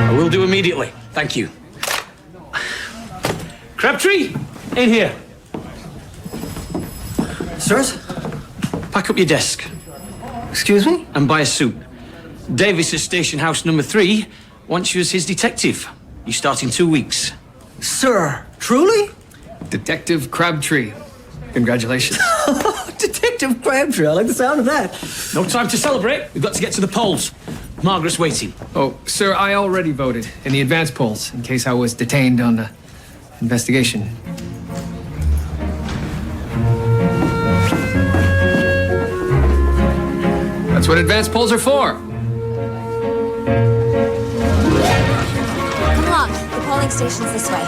I will do immediately. Thank you. Krábtri, in here. Sirs? Pack up your desk. Excuse me? And buy a suit. Davis is station house number 3 wants you as his detective. You start in 2 weeks. Sir, truly? Detective Krábtri. Congratulations. Detective Krábtri, I like the sound of that. No time to celebrate. We've got to get to the polls. Margaret's waiting. Oh, sir, I already voted in the advance polls in case I was detained on the investigation. That's what advance polls are for. Come along. The polling station's this way.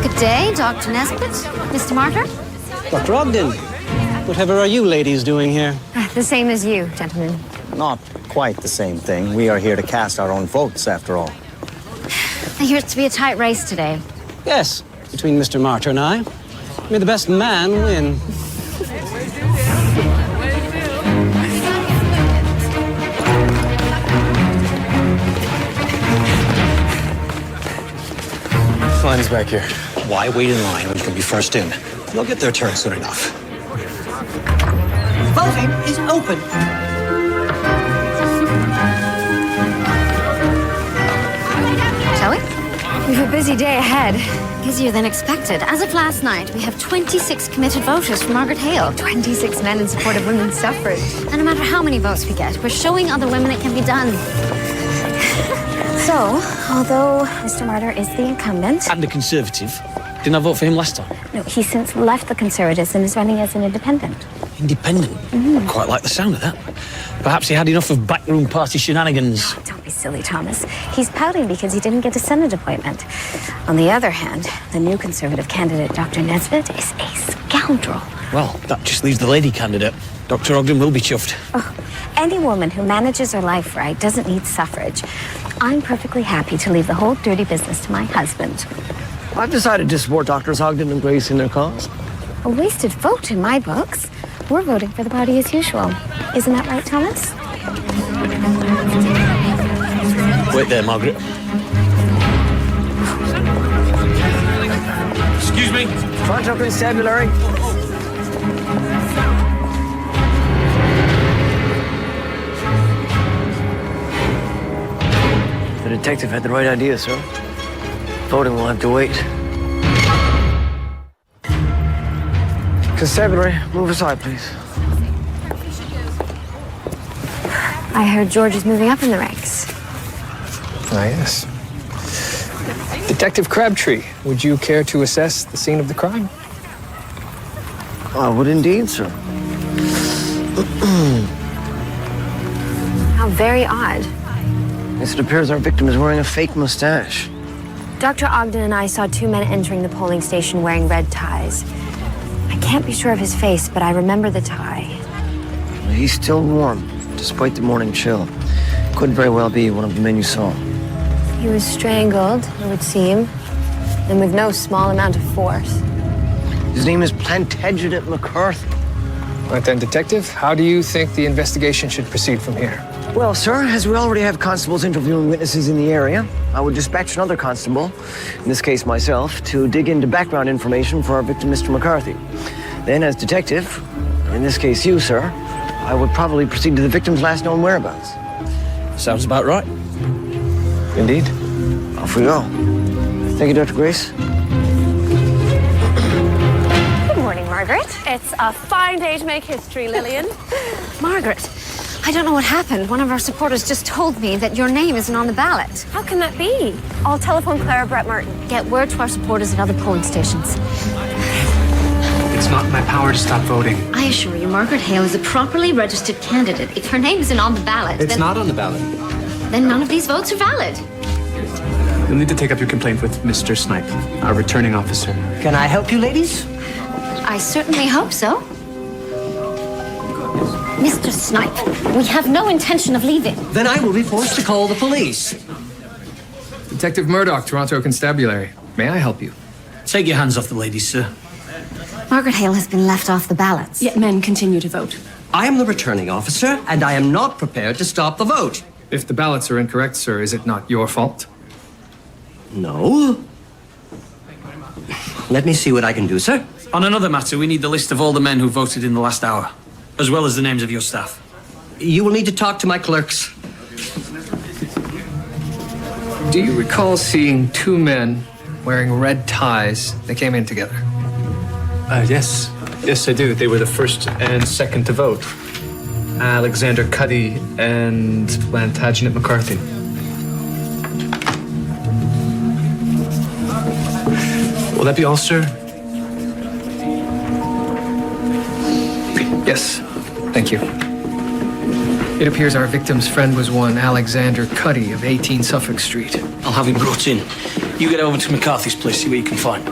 Good day, Dr. Nesbitt. Mr. Martyr? Dr. Ogden, whatever are you ladies doing here? The same as you, gentlemen. Not quite the same thing. We are here to cast our own votes, after all. I hear it's to be a tight race today. Yes, between Mr. Martyr and I. May the best man win. Fine is back here. Why wait in line when you can be first in? They'll get their turn soon enough. Voting is open. Shall we? We have a busy day ahead. Busier than expected. As of last night, we have 26 committed voters for Margaret Hale. 26 men in support of women's suffrage. And no matter how many votes we get, we're showing other women it can be done. So, although Mr. Martyr is the incumbent... And the Conservative. Didn't I vote for him last time? No, he's since left the Conservatives and is running as an independent. Independent? I quite like the sound of that. Perhaps he had enough of backroom party shenanigans. Oh, don't be silly, Thomas. He's pouting because he didn't get a Senate appointment. On the other hand, the new Conservative candidate, Dr. Nesbitt, is a scoundrel. Well, that just leaves the lady candidate. Dr. Ogden will be chuffed. Oh, any woman who manages her life right doesn't need suffrage. I'm perfectly happy to leave the whole dirty business to my husband. I've decided to support Drs. Ogden and Grace in their cause. A wasted vote in my books. We're voting for the party as usual. Isn't that right, Thomas? Wait there, Margaret. Excuse me. Front up constabulary. The detective had the right idea, sir. Voting will have to wait. Constabulary, move aside, please. I heard George is moving up in the ranks. Ah, yes. Detective Krábtri, would you care to assess the scene of the crime? I would indeed, sir. How very odd. Yes, it appears our victim is wearing a fake mustache. Dr. Ogden and I saw 2 men entering the polling station wearing red ties. I can't be sure of his face, but I remember the tie. He's still warm, despite the morning chill. Could very well be one of the men you saw. He was strangled, it would seem, and with no small amount of force. His name is Plantagenet McCarthy. Right then, Detective, how do you think the investigation should proceed from here? Well, sir, as we already have constables interviewing witnesses in the area, I would dispatch another constable, in this case myself, to dig into background information for our victim, Mr. McCarthy. Then, as detective, in this case you, sir, I would probably proceed to the victim's last known whereabouts. Sounds about right. Indeed. Off we go. Thank you, Dr. Grace. Good morning, Margaret. It's a fine day to make history, Lillian. Margaret, I don't know what happened. One of our supporters just told me that your name isn't on the ballot. How can that be? I'll telephone Clara Brett Martin. Get word to our supporters at other polling stations. It's not in my power to stop voting. I assure you, Margaret Hale is a properly registered candidate. If her name isn't on the ballot, It's not on the ballot. then none of these votes are valid. You'll need to take up your complaint with Mr. Snipe, our returning officer. Can I help you, ladies? I certainly hope so. Mr. Snipe, we have no intention of leaving. Then I will be forced to call the police. Detective Μέρντοχ, Toronto Constabulary. May I help you? Take your hands off the ladies, sir. Margaret Hale has been left off the ballots. Yet men continue to vote. I am the returning officer, and I am not prepared to stop the vote. If the ballots are incorrect, sir, is it not your fault? No. Let me see what I can do, sir. On another matter, we need the list of all the men who voted in the last hour, as well as the names of your staff. You will need to talk to my clerks. Do you recall seeing two men wearing red ties that came in together? Yes. Yes, I do. They were the first and second to vote. Alexander Cuddy and Plantagenet McCarthy. Will that be all, sir? Yes, thank you. It appears our victim's friend was one Alexander Cuddy of 18 Suffolk Street. I'll have him brought in. You get over to McCarthy's place, see what you can find.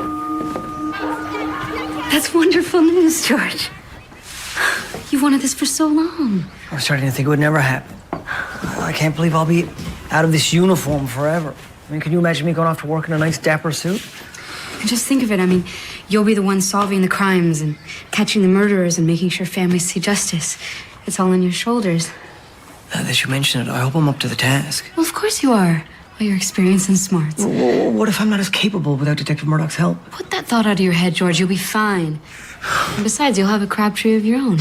That's wonderful news, George. You've wanted this for so long. I was starting to think it would never happen. I can't believe I'll be out of this uniform forever. I mean, can you imagine me going off to work in a nice dapper suit? And just think of it, I mean, you'll be the one solving the crimes and catching the murderers and making sure families see justice. It's all on your shoulders. Now that you mention it, I hope I'm up to the task. Well, of course you are. All your experience and smarts. Well, what if I'm not as capable without Detective Murdoch's help? Put that thought out of your head, George. You'll be fine. And besides, you'll have a Crabtree of your own.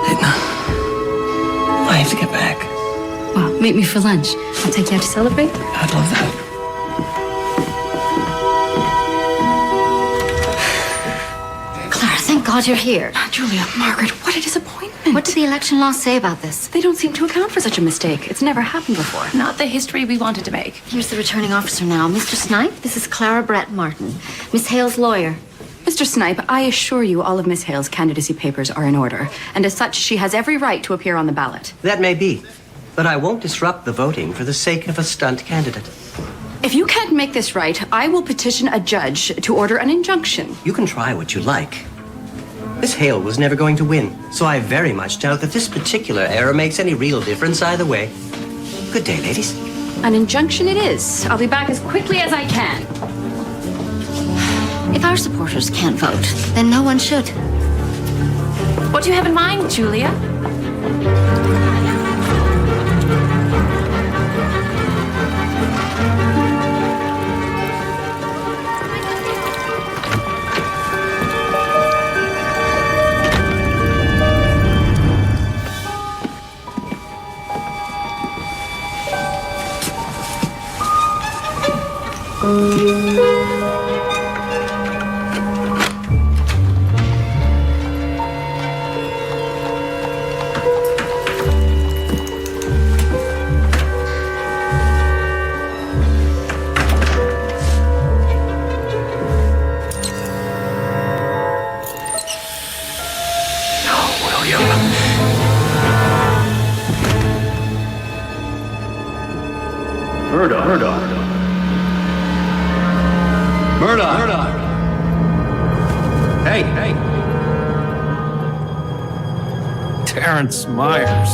Edna, I have to get back. Well, meet me for lunch. I'll take you out to celebrate. I'd love that. Thank God you're here. Julia, Margaret, what a disappointment. What did the election law say about this? They don't seem to account for such a mistake. It's never happened before. Not the history we wanted to make. Here's the returning officer now. Mr. Snipe, this is Clara Brett Martin, Miss Hale's lawyer. Mr. Snipe, I assure you all of Miss Hale's candidacy papers are in order, and as such, she has every right to appear on the ballot. That may be, but I won't disrupt the voting for the sake of a stunt candidate. If you can't make this right, I will petition a judge to order an injunction. You can try what you like. Miss Hale was never going to win, so I very much doubt that this particular error makes any real difference either way. Good day, ladies. An injunction it is. I'll be back as quickly as I can. If our supporters can't vote, then no one should. What do you have in mind, Julia? Murdoch! Hey! Térens Mάιερς.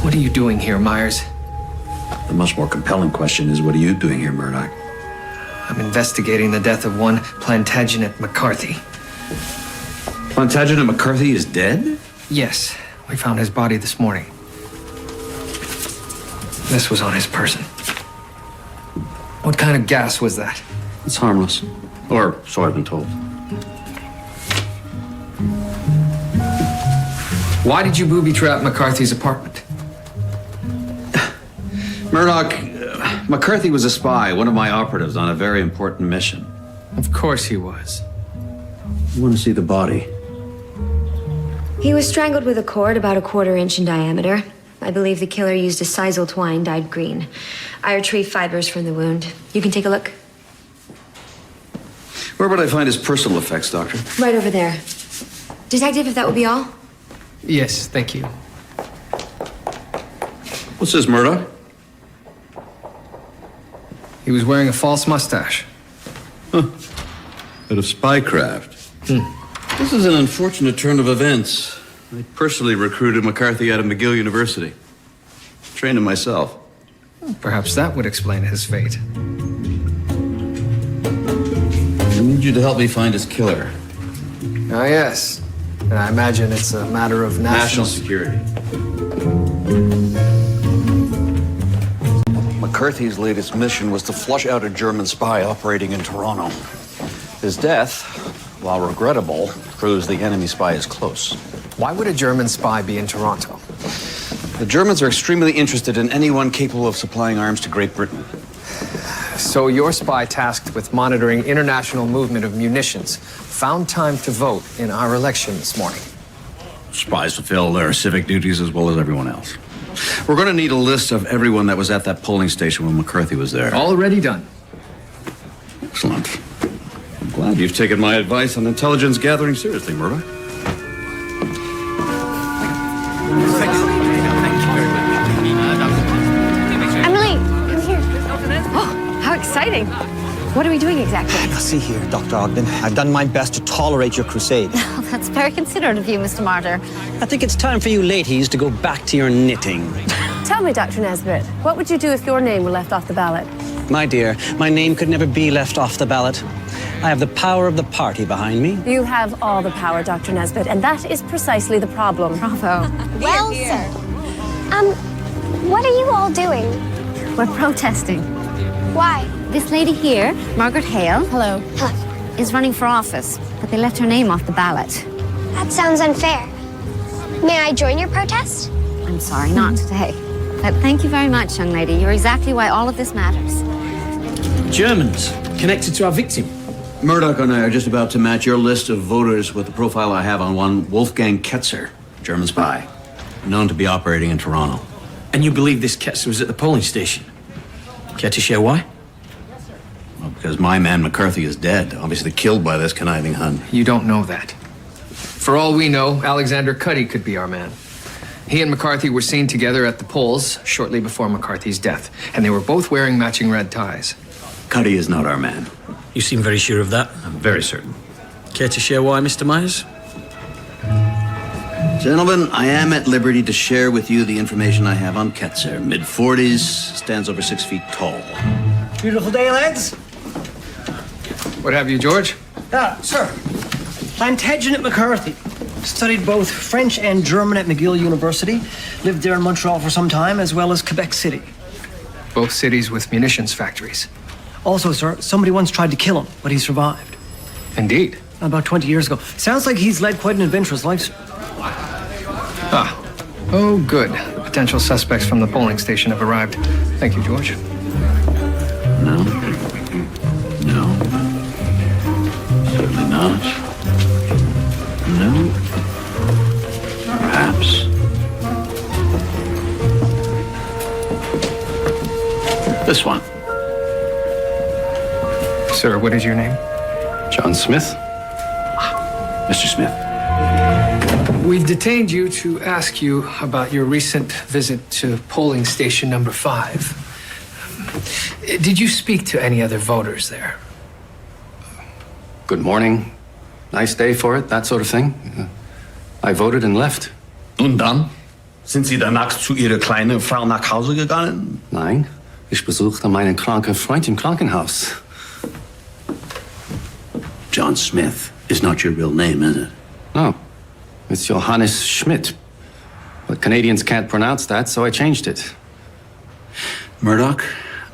What are you doing here, Myers? The much more compelling question is, what are you doing here, Murdoch? I'm investigating the death of one Plantagenet McCarthy. Plantagenet McCarthy is dead? Yes, we found his body this morning. This was on his person. What kind of gas was that? It's harmless. Or so I've been told. Why did you booby-trap McCarthy's apartment? Murdoch, McCarthy was a spy, one of my operatives on a very important mission. Of course he was. You want to see the body? He was strangled with a cord about 1/4 inch in diameter. I believe the killer used a sisal twine dyed green. I retrieved fibers from the wound. You can take a look. Where would I find his personal effects, Doctor? Right over there. Detective, if that would be all? Yes, thank you. What's this, Murdoch? He was wearing a false mustache. Huh. Bit of spycraft. This is an unfortunate turn of events. I personally recruited McCarthy out of McGill University. Trained him myself. Perhaps that would explain his fate. I need you to help me find his killer. Ah, yes. And I imagine it's a matter of national security. McCarthy's latest mission was to flush out a German spy operating in Toronto. His death, while regrettable, proves the enemy spy is close. Why would a German spy be in Toronto? The Germans are extremely interested in anyone capable of supplying arms to Great Britain. So your spy tasked with monitoring international movement of munitions found time to vote in our election this morning. Spies fulfill their civic duties as well as everyone else. We're going to need a list of everyone that was at that polling station when McCarthy was there. Already done. Excellent. I'm glad you've taken my advice on intelligence gathering seriously, Murdoch. Emily, come here. Oh, how exciting. What are we doing exactly? Now, see here, Dr. Ogden. I've done my best to tolerate your crusade. Oh, that's very considerate of you, Mr. Martyr. I think it's time for you ladies to go back to your knitting. Tell me, Dr. Nesbitt, what would you do if your name were left off the ballot? My dear, my name could never be left off the ballot. I have the power of the party behind me. You have all the power, Dr. Nesbitt, and that is precisely the problem. Bravo. Well, sir. What are you all doing? We're protesting. Why? This lady here, Margaret Hale. Hello. Is running for office, but they left her name off the ballot. That sounds unfair. May I join your protest? I'm sorry, not today. But thank you very much, young lady. You're exactly why all of this matters. Germans, connected to our victim. Murdoch and I are just about to match your list of voters with the profile I have on one Wolfgang Ketzer, German spy, known to be operating in Toronto. And you believe this Ketzer was at the polling station? Care to share why? Well, because my man McCarthy is dead, obviously killed by this conniving Hun. You don't know that. For all we know, Alexander Cuddy could be our man. He and McCarthy were seen together at the polls shortly before McCarthy's death, and they were both wearing matching red ties. Cuddy is not our man. You seem very sure of that. I'm very certain. Care to share why, Mr. Myers? Gentlemen, I am at liberty to share with you the information I have on Ketzer. Mid-40s, stands over 6 feet tall. Beautiful day, lads. What have you, George? Sir. Plantagenet McCarthy. Studied both French and German at McGill University. Lived there in Montreal for some time, as well as Quebec City. Both cities with munitions factories. Also, sir, somebody once tried to kill him, but he survived. Indeed. About 20 years ago. Sounds like he's led quite an adventurous life, sir. Oh, good. The potential suspects from the polling station have arrived. Thank you, George. No. No. Certainly not. No. Perhaps. This one. Sir, what is your name? John Smith. Mr. Smith. We've detained you to ask you about your recent visit to polling station number 5. Did you speak to any other voters there? Good morning. Nice day for it, that sort of thing. I voted and left. Und dann? Sind Sie danach zu Ihrer kleinen Frau nach Hause gegangen? Nein, ich besuchte meinen kranken Freund im Krankenhaus. John Smith is not your real name, is it? No, it's Johannes Schmidt. But Canadians can't pronounce that, so I changed it. Murdoch,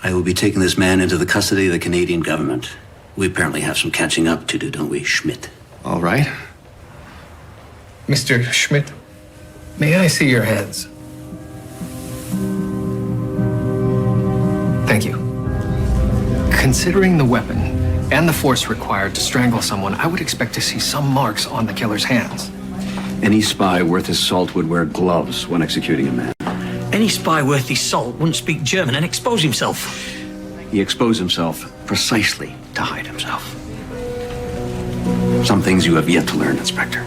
I will be taking this man into the custody of the Canadian government. We apparently have some catching up to do, don't we, Schmidt? All right. Mr. Schmidt, may I see your hands? Thank you. Considering the weapon and the force required to strangle someone, I would expect to see some marks on the killer's hands. Any spy worth his salt would wear gloves when executing a man. Any spy worth his salt wouldn't speak German and expose himself. He exposed himself precisely to hide himself. Some things you have yet to learn, Inspector.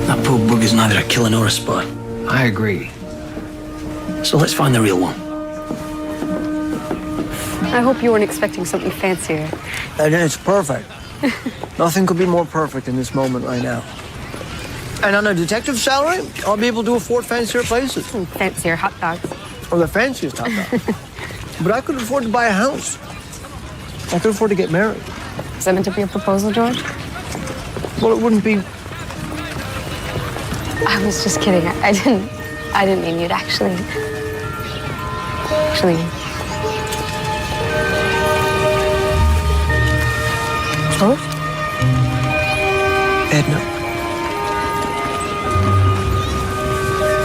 That poor bug is neither a killer nor a spy. I agree. So let's find the real one. I hope you weren't expecting something fancier. And it's perfect. Nothing could be more perfect in this moment right now. And on a detective salary, I'll be able to afford fancier places. Fancier hot dogs. Or the fanciest hot dogs. But I could afford to buy a house. I could afford to get married. Is that meant to be a proposal, George? Well, it wouldn't be... I was just kidding. I didn't mean you'd actually... George? Edna.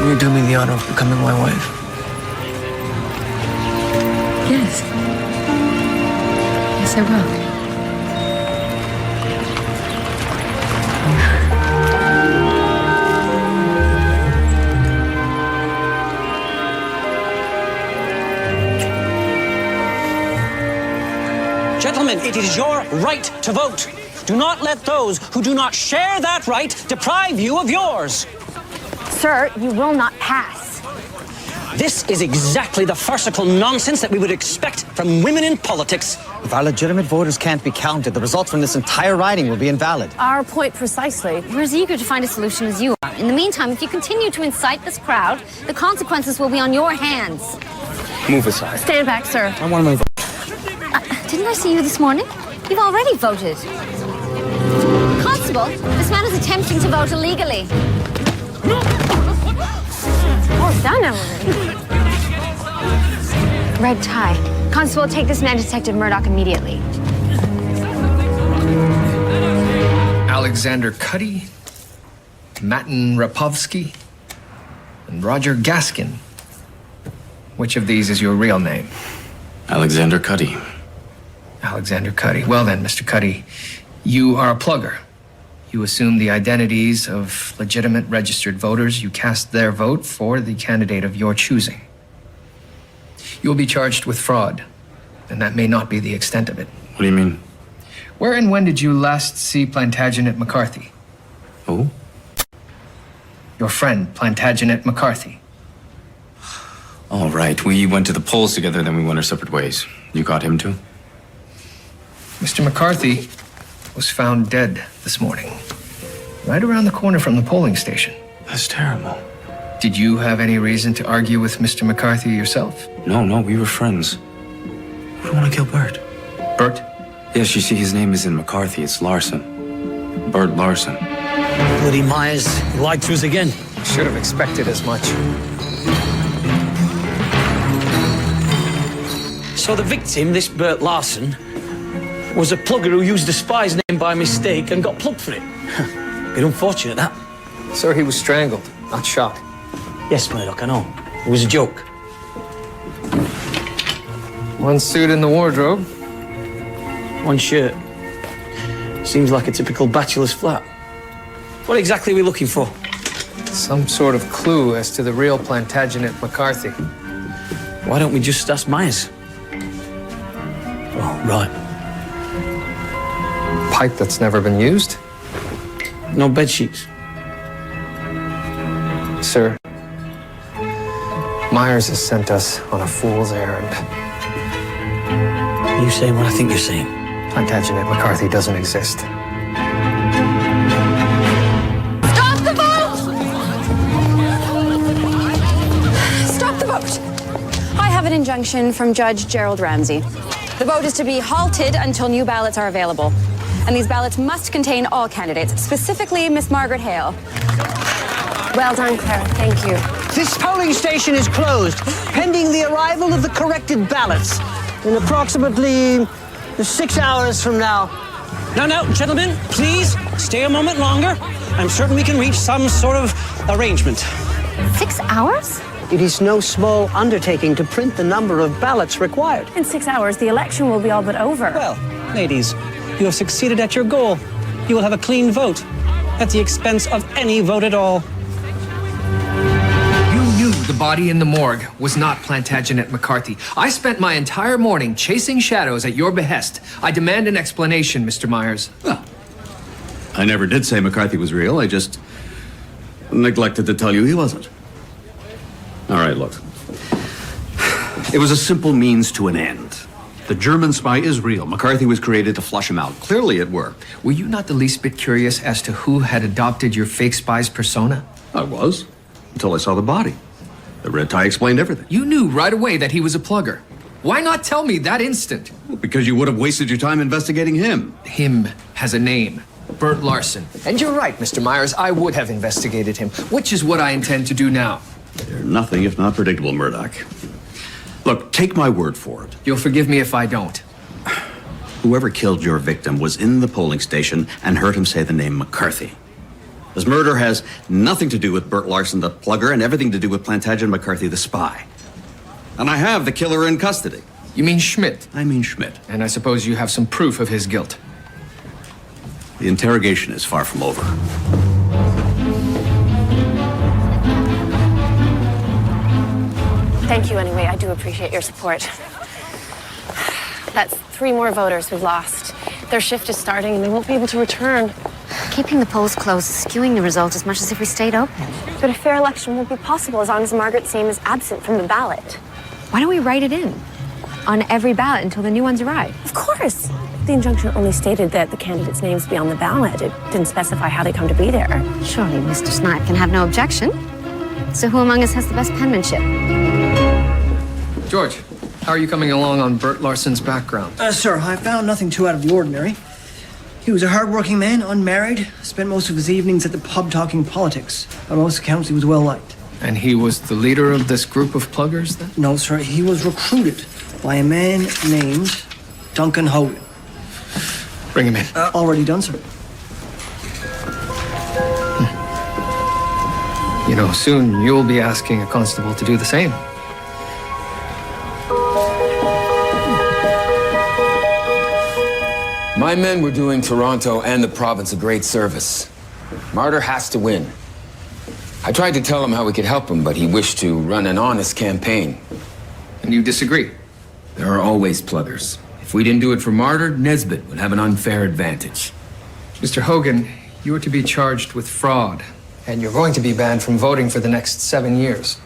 Will you do me the honor of becoming my wife? Yes. Yes, I will. Gentlemen, it is your right to vote. Do not let those who do not share that right deprive you of yours. Sir, you will not pass. This is exactly the farcical nonsense that we would expect from women in politics. If our legitimate voters can't be counted, the results from this entire riding will be invalid. Our point precisely. We're as eager to find a solution as you are. In the meantime, if you continue to incite this crowd, the consequences will be on your hands. Move aside. Stand back, sir. I want to move. Didn't I see you this morning? You've already voted. Constable, this man is attempting to vote illegally. Well done, Emily. Red tie. Constable, take this man to Detective Μέρντοχ immediately. Alexander Cuddy, Matin Rapovsky, and Roger Gaskin. Which of these is your real name? Alexander Cuddy. Alexander Cuddy. Well then, Mr. Cuddy, you are a plugger. You assume the identities of legitimate registered voters. You cast their vote for the candidate of your choosing. You will be charged with fraud, and that may not be the extent of it. What do you mean? Where and when did you last see Plantagenet McCarthy? Who? Your friend, Plantagenet McCarthy. All right, we went to the polls together, then we went our separate ways. You got him too? Mr. McCarthy was found dead this morning, right around the corner from the polling station. That's terrible. Did you have any reason to argue with Mr. McCarthy yourself? No, we were friends. We don't want to kill Bert. Bert? Yes, you see, his name isn't McCarthy, it's Larson. Bert Larson. Bloody Myers, you lied to us again. Should have expected as much. So the victim, this Bert Larson, was a plugger who used a spy's name by mistake and got plugged for it. Bit unfortunate, that. Sir, he was strangled, not shot. Yes, Murdoch, I know. It was a joke. One suit in the wardrobe. One shirt. Seems like a typical bachelor's flat. What exactly are we looking for? Some sort of clue as to the real Plantagenet McCarthy. Why don't we just ask Myers? Oh, right. Pipe that's never been used? No bed sheets. Sir, Myers has sent us on a fool's errand. Are you saying what I think you're saying? Plantagenet McCarthy doesn't exist. Stop the vote! Stop the vote! I have an injunction from Judge Gerald Ramsey. The vote is to be halted until new ballots are available. And these ballots must contain all candidates, specifically Miss Margaret Hale. Well done, Claire. Thank you. This polling station is closed, pending the arrival of the corrected ballots. In approximately 6 hours from now. No, gentlemen, please stay a moment longer. I'm certain we can reach some sort of arrangement. 6 hours? It is no small undertaking to print the number of ballots required. In 6 hours, the election will be all but over. Well, ladies, you have succeeded at your goal. You will have a clean vote at the expense of any vote at all. You knew the body in the morgue was not Plantagenet McCarthy. I spent my entire morning chasing shadows at your behest. I demand an explanation, Mr. Myers. Well, I never did say McCarthy was real. I just neglected to tell you he wasn't. All right, look. It was a simple means to an end. The German spy is real. McCarthy was created to flush him out. Clearly it worked. Were you not the least bit curious as to who had adopted your fake spy's persona? I was, until I saw the body. The red tie explained everything. You knew right away that he was a plugger. Why not tell me that instant? Well, because you would have wasted your time investigating him. Him has a name. Bert Larson. And you're right, Mr. Myers. I would have investigated him, which is what I intend to do now. You're nothing if not predictable, Murdoch. Look, take my word for it. You'll forgive me if I don't. Whoever killed your victim was in the polling station and heard him say the name McCarthy. His murder has nothing to do with Bert Larson, the plugger, and everything to do with Plantagenet McCarthy, the spy. And I have the killer in custody. You mean Schmidt? I mean Schmidt. And I suppose you have some proof of his guilt. The interrogation is far from over. Thank you anyway. I do appreciate your support. That's 3 more voters we've lost. Their shift is starting and they won't be able to return. Keeping the polls closed is skewing the result as much as if we stayed open. But a fair election won't be possible as long as Margaret's name is absent from the ballot. Why don't we write it in on every ballot until the new ones arrive? Of course. The injunction only stated that the candidates' names be on the ballot. It didn't specify how they come to be there. Surely Mr. Snipe can have no objection. So who among us has the best penmanship? George, how are you coming along on Bert Larson's background? Sir, I found nothing too out of the ordinary. He was a hard-working man, unmarried, spent most of his evenings at the pub talking politics. By most accounts, he was well-liked. And he was the leader of this group of pluggers, then? No, sir, he was recruited by a man named Duncan Hogan. Bring him in. Already done, sir. You know, soon you'll be asking a constable to do the same. My men were doing Toronto and the province a great service. Martyr has to win. I tried to tell him how we could help him, but he wished to run an honest campaign. And you disagree? There are always pluggers. If we didn't do it for Martyr, Nesbitt would have an unfair advantage. Mr. Hogan, you are to be charged with fraud, and you're going to be banned from voting for the next 7 years.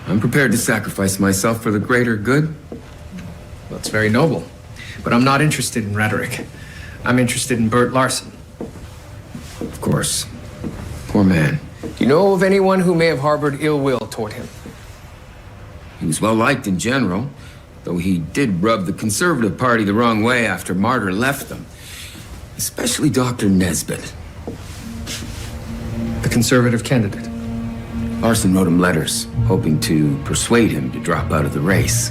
I'm prepared to sacrifice myself for the greater good. That's very noble. But I'm not interested in rhetoric. I'm interested in Bert Larson. Of course. Poor man. Do you know of anyone who may have harbored ill will toward him? He was well liked in general, though he did rub the Conservative Party the wrong way after Martyr left them. Especially Dr. Nesbitt. The Conservative candidate? Larson wrote him letters, hoping to persuade him to drop out of the race.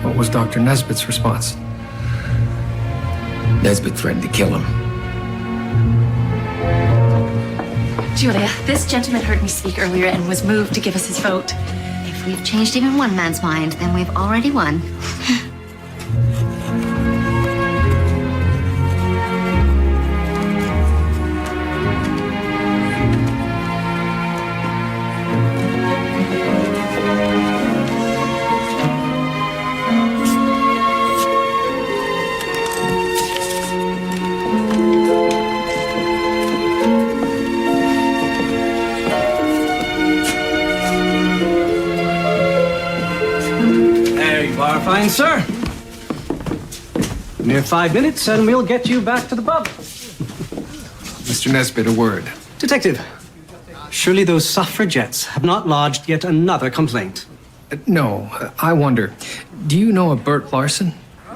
What was Dr. Nesbitt's response? Nesbitt threatened to kill him. Julia, this gentleman heard me speak earlier and was moved to give us his vote. If we've changed even one man's mind, then we've already won. Fine, sir. Mere 5 minutes and we'll get you back to the pub. Mr. Nesbitt, a word. Detective, surely those suffragettes have not lodged yet another complaint. No, I wonder, do you know a Bert Larson?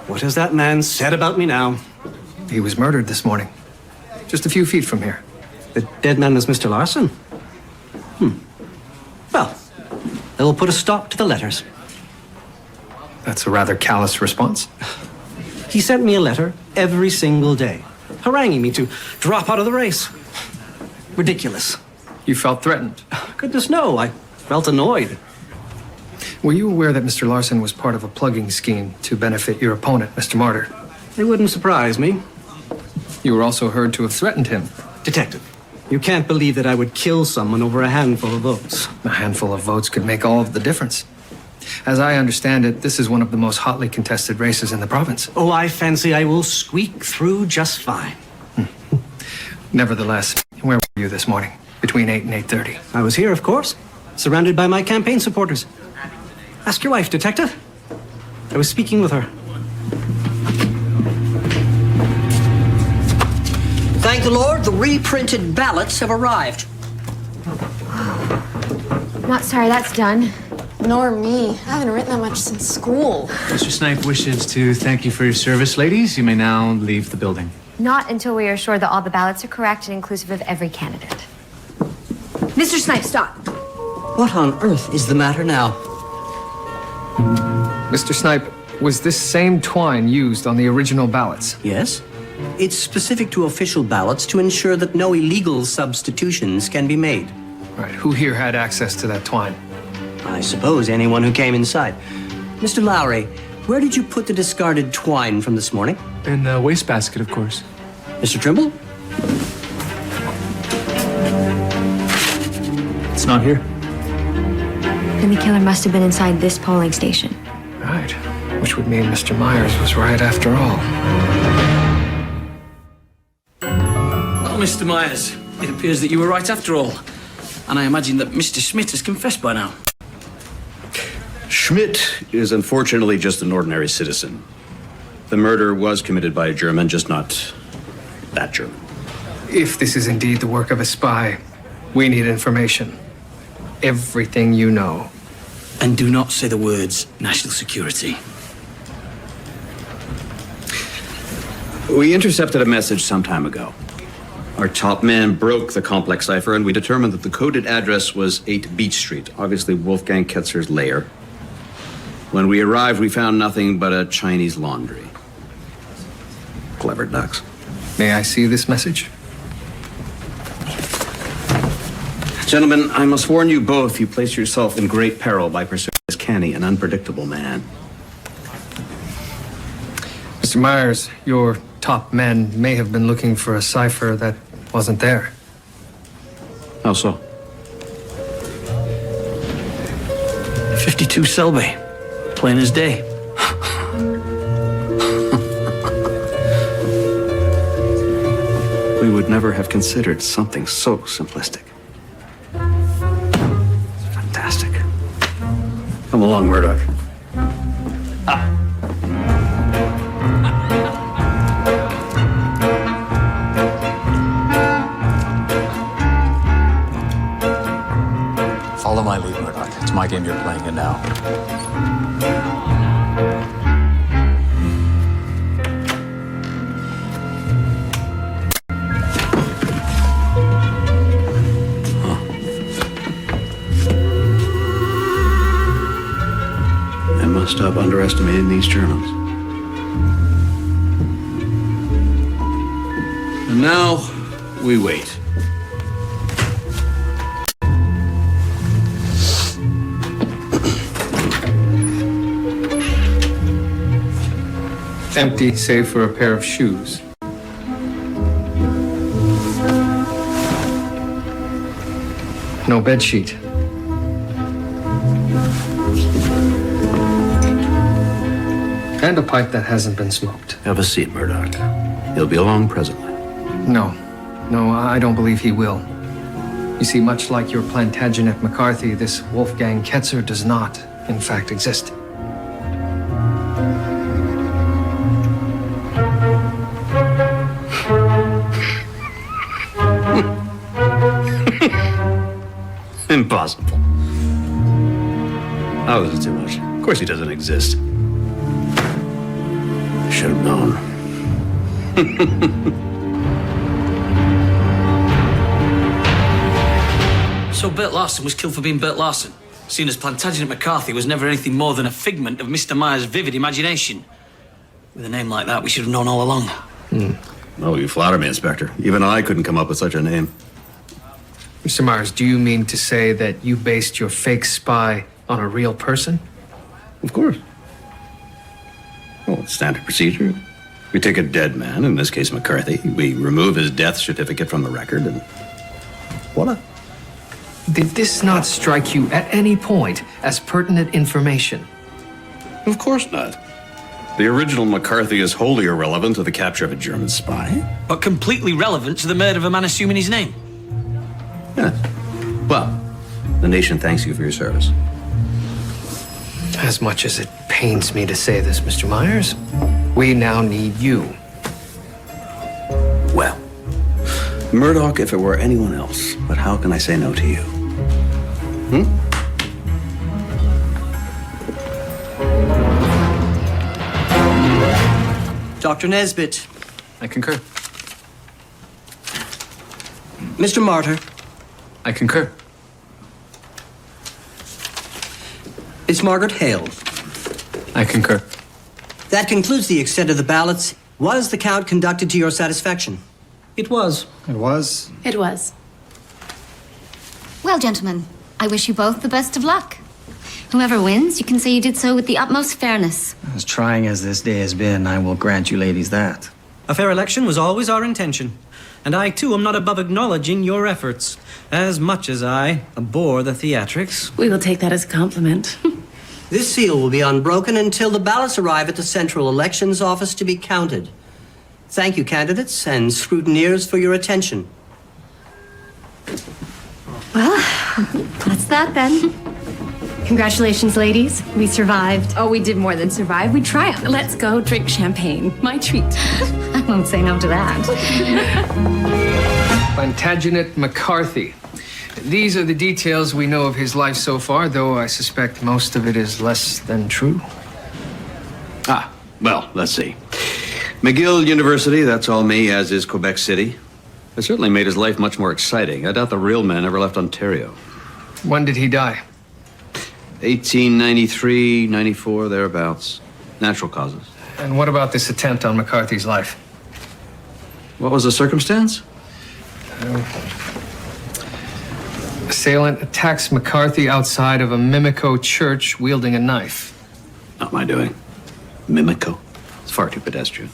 What has that man said about me now? He was murdered this morning, just a few feet from here. The dead man was Mr. Larson? Well, they will put a stop to the letters. That's a rather callous response. He sent me a letter every single day, haranguing me to drop out of the race. Ridiculous. You felt threatened? Goodness, no. I felt annoyed. Were you aware that Mr. Larson was part of a plugging scheme to benefit your opponent, Mr. Martyr? It wouldn't surprise me. You were also heard to have threatened him. Detective, you can't believe that I would kill someone over a handful of votes. A handful of votes could make all of the difference. As I understand it, this is one of the most hotly contested races in the province. Oh, I fancy I will squeak through just fine. Nevertheless, where were you this morning, between 8 and 8:30? I was here, of course, surrounded by my campaign supporters. Ask your wife, Detective. I was speaking with her. Thank the Lord, the reprinted ballots have arrived. Not sorry, that's done. Nor me. I haven't written that much since school. Mr. Snipe wishes to thank you for your service, ladies. You may now leave the building. Not until we are sure that all the ballots are correct and inclusive of every candidate. Mr. Snipe, stop. What on earth is the matter now? Mr. Snipe, was this same twine used on the original ballots? Yes. It's specific to official ballots to ensure that no illegal substitutions can be made. Right. Who here had access to that twine? I suppose anyone who came inside. Mr. Lowry, where did you put the discarded twine from this morning? In the wastebasket, of course. Mr. Trimble? It's not here. Then the killer must have been inside this polling station. Right. Which would mean Mr. Myers was right after all. Well, Mr. Myers, it appears that you were right after all. And I imagine that Mr. Schmidt has confessed by now. Schmidt is unfortunately just an ordinary citizen. The murder was committed by a German, just not that German. If this is indeed the work of a spy, we need information. Everything you know. And do not say the words national security. We intercepted a message some time ago. Our top man broke the complex cipher, and we determined that the coded address was 8 Beach Street, obviously Wolfgang Ketzer's lair. When we arrived, we found nothing but a Chinese laundry. Clever ducks. May I see this message? Gentlemen, I must warn you both, you place yourself in great peril by pursuing this canny and unpredictable man. Mr. Myers, your top men may have been looking for a cipher that wasn't there. How so? 52 Selby. Plain as day. We would never have considered something so simplistic. It's fantastic. Come along, Murdoch. Follow my lead, Murdoch. It's my game you're playing in now. I must stop underestimating these Germans. And now, we wait. Empty, save for a pair of shoes. No bedsheet. And a pipe that hasn't been smoked. Have a seat, Murdoch. He'll be along presently. No, I don't believe he will. You see, much like your Plantagenet McCarthy, this Wolfgang Ketzer does not, in fact, exist. Impossible. Oh, this is too much. Of course he doesn't exist. I should have known. So Bert Larson was killed for being Bert Larson, seeing as Plantagenet McCarthy was never anything more than a figment of Mr. Myers' vivid imagination. With a name like that, we should have known all along. Oh, you flatter me, Inspector. Even I couldn't come up with such a name. Mr. Myers, do you mean to say that you based your fake spy on a real person? Of course. Well, it's standard procedure. We take a dead man, in this case McCarthy, we remove his death certificate from the record, and voila. Did this not strike you at any point as pertinent information? Of course not. The original McCarthy is wholly irrelevant to the capture of a German spy. But completely relevant to the murder of a man assuming his name. Yeah. Well, the nation thanks you for your service. As much as it pains me to say this, Mr. Myers, we now need you. Well, Murdoch if it were anyone else, but how can I say no to you? Dr. Nesbitt. I concur. Mr. Martyr. I concur. It's Margaret Hale. I concur. That concludes the extent of the ballots. Was the count conducted to your satisfaction? It was. It was. It was. Well, gentlemen, I wish you both the best of luck. Whoever wins, you can say you did so with the utmost fairness. As trying as this day has been, I will grant you ladies that. A fair election was always our intention. And I, too, am not above acknowledging your efforts. As much as I abhor the theatrics. We will take that as a compliment. This seal will be unbroken until the ballots arrive at the Central Elections Office to be counted. Thank you, candidates and scrutineers, for your attention. Well, that's that then. Congratulations, ladies. We survived. Oh, we did more than survive. We triumphed. Let's go drink champagne. My treat. I won't say no to that. Plantagenet McCarthy. These are the details we know of his life so far, though I suspect most of it is less than true. Well, let's see. McGill University, that's all me, as is Quebec City. It certainly made his life much more exciting. I doubt the real man ever left Ontario. When did he die? 1893, 94, thereabouts. Natural causes. And what about this attempt on McCarthy's life? What was the circumstance? Assailant attacks McCarthy outside of a Mimico church wielding a knife. Not my doing. Mimico? It's far too pedestrian.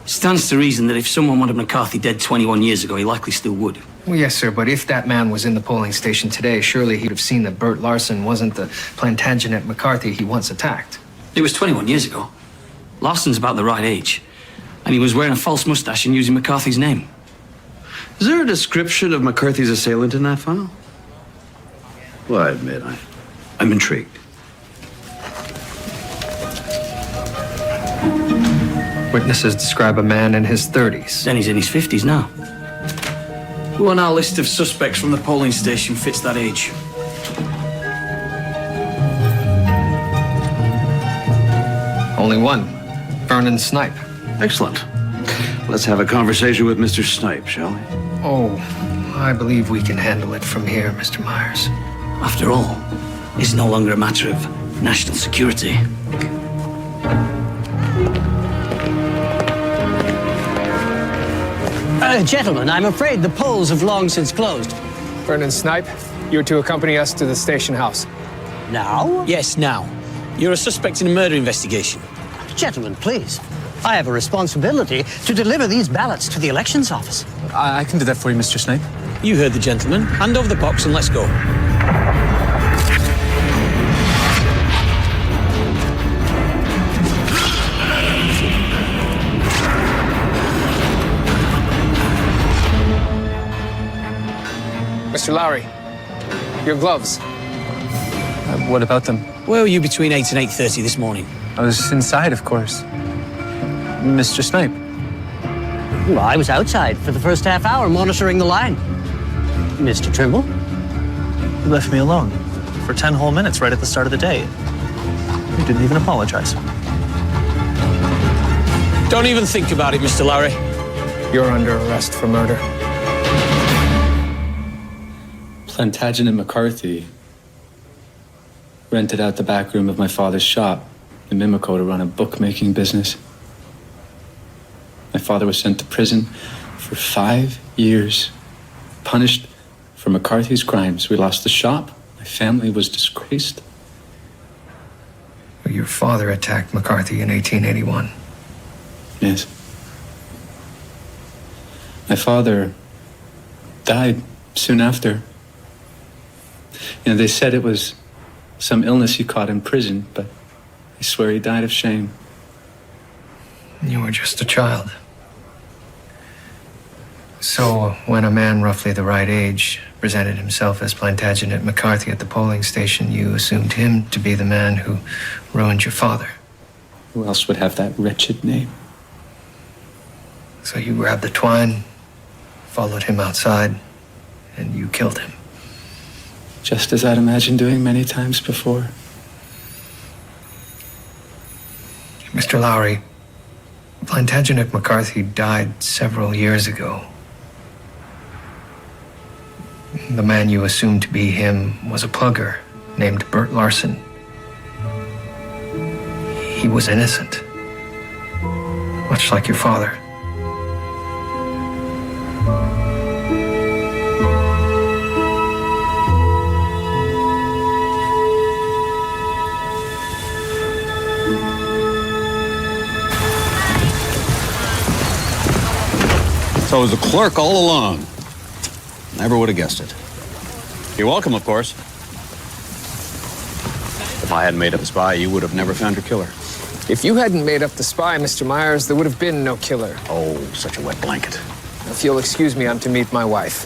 Stands to reason that if someone wanted McCarthy dead 21 years ago, he likely still would. Well, yes, sir, but if that man was in the polling station today, surely he'd have seen that Bert Larson wasn't the Plantagenet McCarthy he once attacked. It was 21 years ago. Larson's about the right age. And he was wearing a false mustache and using McCarthy's name. Is there a description of McCarthy's assailant in that file? Well, I admit, I'm intrigued. Witnesses describe a man in his 30s. Then he's in his 50s now. Who on our list of suspects from the polling station fits that age? Only one. Vernon Snipe. Excellent. Let's have a conversation with Mr. Snipe, shall we? Oh, I believe we can handle it from here, Mr. Myers. After all, it's no longer a matter of national security. Gentlemen, I'm afraid the polls have long since closed. Vernon Snipe, you're to accompany us to the station house. Now? Yes, now. You're a suspect in a murder investigation. Gentlemen, please. I have a responsibility to deliver these ballots to the elections office. I can do that for you, Mr. Snipe. You heard the gentleman. Hand over the box and let's go. Mr. Lowry, your gloves. What about them? Where were you between 8 and 8:30 this morning? I was inside, of course. Mr. Snipe. Well, I was outside for the first half hour monitoring the line. Mr. Trimble? You left me alone for 10 whole minutes right at the start of the day. You didn't even apologize. Don't even think about it, Mr. Lowry. You're under arrest for murder. Plantagenet McCarthy rented out the back room of my father's shop in Mimico to run a bookmaking business. My father was sent to prison for 5 years, punished for McCarthy's crimes. We lost the shop. My family was disgraced. Your father attacked McCarthy in 1881. Yes. My father died soon after. You know, they said it was some illness he caught in prison, but I swear he died of shame. You were just a child. So, when a man roughly the right age presented himself as Plantagenet McCarthy at the polling station, you assumed him to be the man who ruined your father. Who else would have that wretched name? So you grabbed the twine, followed him outside, and you killed him. Just as I'd imagined doing many times before. Mr. Lowry, Plantagenet McCarthy died several years ago. The man you assumed to be him was a plugger named Bert Larson. He was innocent, much like your father. So it was a clerk all along. Never would have guessed it. You're welcome, of course. If I hadn't made up a spy, you would have never found your killer. If you hadn't made up the spy, Mr. Myers, there would have been no killer. Oh, such a wet blanket. If you'll excuse me, I'm to meet my wife.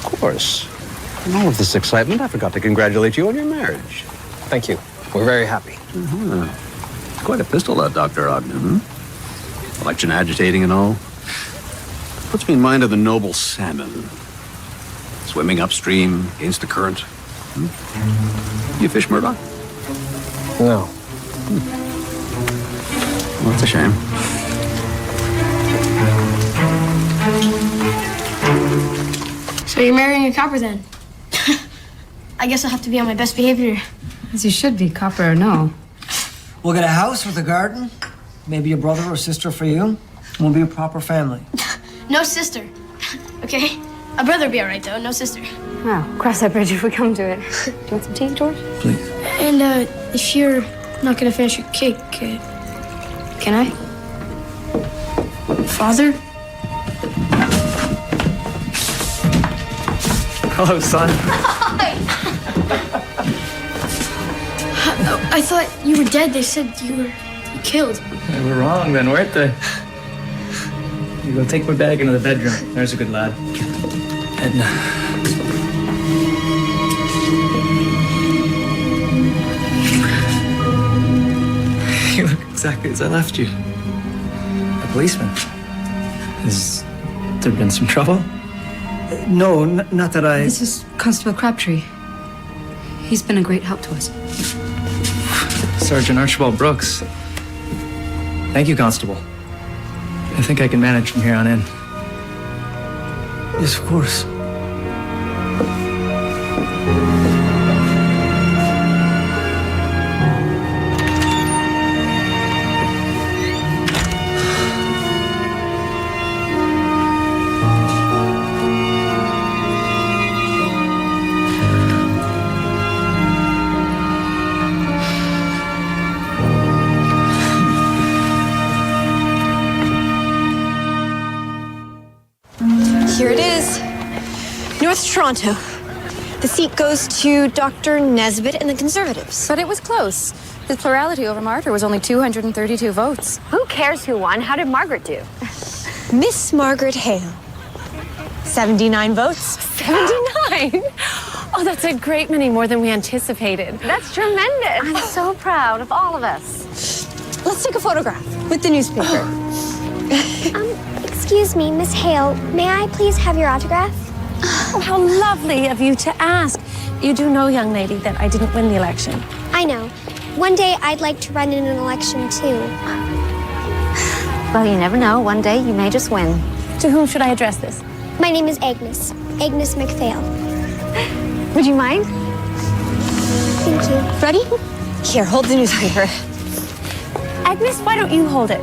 Of course. In all of this excitement, I forgot to congratulate you on your marriage. Thank you. We're very happy. Quite a pistol, that Dr. Ogden, Election agitating and all. Puts me in mind of the noble salmon. Swimming upstream against the current. You fish, Murdoch? No. Well, that's a shame. So you're marrying a copper then? I guess I'll have to be on my best behavior. As you should be, copper or no. We'll get a house with a garden, maybe a brother or sister for you. We'll be a proper family. No sister. Okay? A brother will be all right, though. No sister. Well, cross that bridge if we come to it. Do you want some tea, George? Please. And, if you're not gonna finish your cake, can I? Father? Hello, son. I thought you were dead. They said you were killed. They were wrong then, weren't they? You go take my bag into the bedroom. There's a good lad. Edna. You look exactly as I left you. A policeman. Has there been some trouble? No, not that I... This is Constable Krábtri. He's been a great help to us. Sergeant Archibald Brooks. Thank you, Constable. I think I can manage from here on in. Yes, of course. Here it is. North Toronto. The seat goes to Dr. Nesbitt and the Conservatives. But it was close. The plurality over Martyr was only 232 votes. Who cares who won? How did Margaret do? Miss Margaret Hale. 79 votes. 79? Oh, that's a great many more than we anticipated. That's tremendous. I'm so proud of all of us. Let's take a photograph with the newspaper. Excuse me, Miss Hale. May I please have your autograph? Oh, how lovely of you to ask. You do know, young lady, that I didn't win the election. I know. One day I'd like to run in an election too. Well, you never know. One day you may just win. To whom should I address this? My name is Agnes. Agnes MacPhail. Would you mind? Thank you. Ready? Here, hold the newspaper. Agnes, why don't you hold it?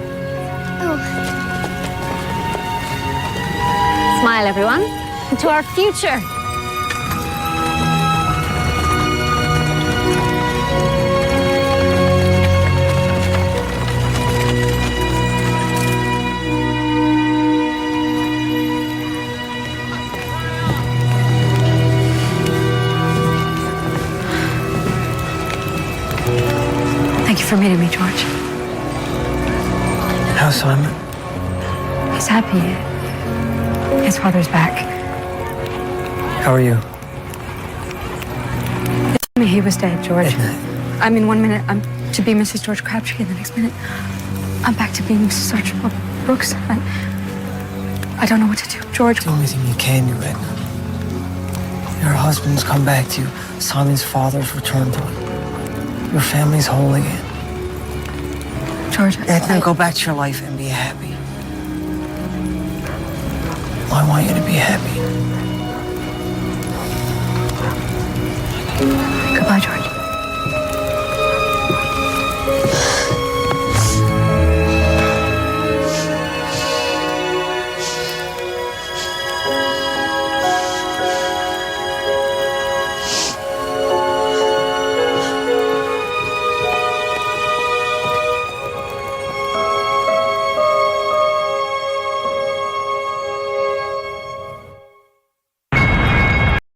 Oh. Smile, everyone. To our future. Thank you for meeting me, George. How's Simon? He's happy. His father's back. How are you? They told me he was dead, George. I mean, 1 minute I'm to be Mrs. George Krábtri, and the next minute I'm back to being Mrs. Archibald Brooks. I don't know what to do. George. The only thing you can do, Edna. Your husband's come back to you. Simon's father's returned to him. Your family's whole again. George, Edna, go back to your life and be happy. I want you to be happy.